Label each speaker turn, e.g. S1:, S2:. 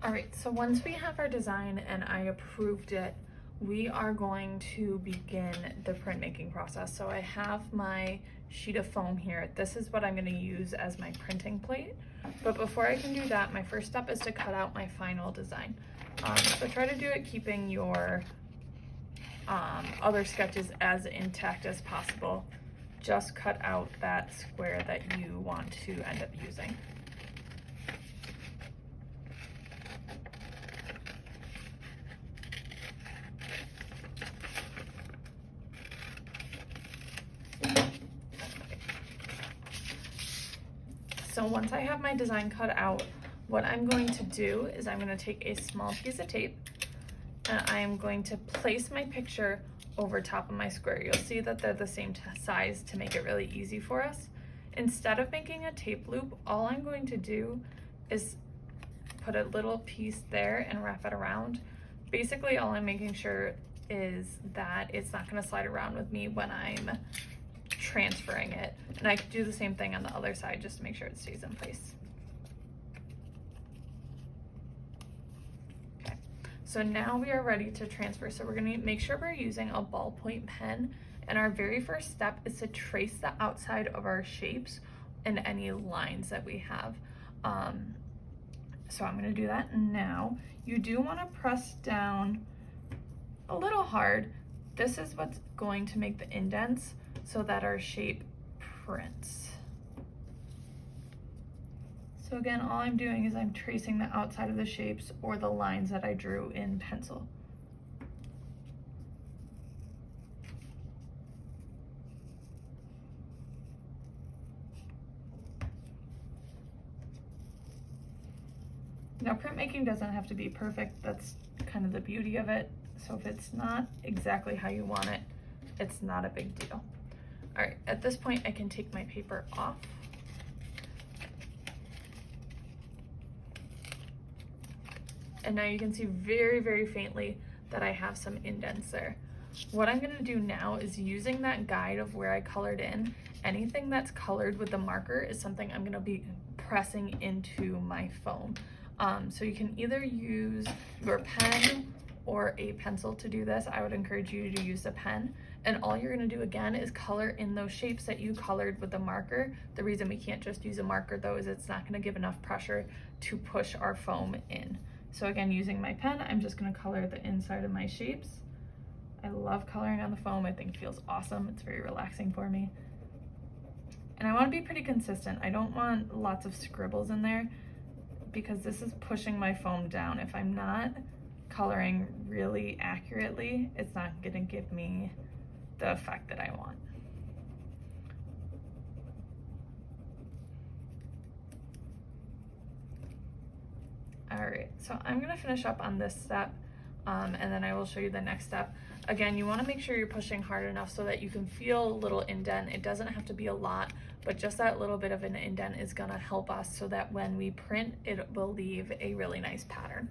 S1: All right, so once we have our design and I approved it, we are going to begin the printmaking process. So I have my sheet of foam here. This is what I'm going to use as my printing plate. But before I can do that, my first step is to cut out my final design. So try to do it keeping your other sketches as intact as possible. Just cut out that square that you want to end up using. So once I have my design cut out, what I'm going to do is I'm going to take a small piece of tape and I am going to place my picture over top of my square. You'll see that they're the same size to make it really easy for us. Instead of making a tape loop, all I'm going to do is put a little piece there and wrap it around. Basically, all I'm making sure is that it's not going to slide around with me when I'm transferring it. And I could do the same thing on the other side just to make sure it stays in place. Okay, so now we are ready to transfer. So we're going to make sure we're using a ballpoint pen. And our very first step is to trace the outside of our shapes and any lines that we have. So I'm going to do that now. You do want to press down a little hard. This is what's going to make the indents so that our shape prints. So again, all I'm doing is I'm tracing the outside of the shapes or the lines that I drew in pencil. Now printmaking doesn't have to be perfect. That's kind of the beauty of it. So if it's not exactly how you want it, it's not a big deal. All right, at this point I can take my paper off. And now you can see very, very faintly that I have some indents there. What I'm gonna do now is using that guide of where I colored in, anything that's colored with the marker is something I'm gonna be pressing into my foam. So you can either use your pen or a pencil to do this. I would encourage you to use a pen. And all you're gonna do again is color in those shapes that you colored with the marker. The reason we can't just use a marker though is it's not gonna give enough pressure to push our foam in. So again, using my pen, I'm just gonna color the inside of my shapes. I love coloring on the foam. I think it feels awesome. It's very relaxing for me. And I wanna be pretty consistent. I don't want lots of scribbles in there because this is pushing my foam down. If I'm not coloring really accurately, it's not gonna give me the effect that I want. All right, so I'm gonna finish up on this step and then I will show you the next step. Again, you wanna make sure you're pushing hard enough so that you can feel a little indent. It doesn't have to be a lot, but just that little bit of an indent is gonna help us so that when we print, it will leave a really nice pattern.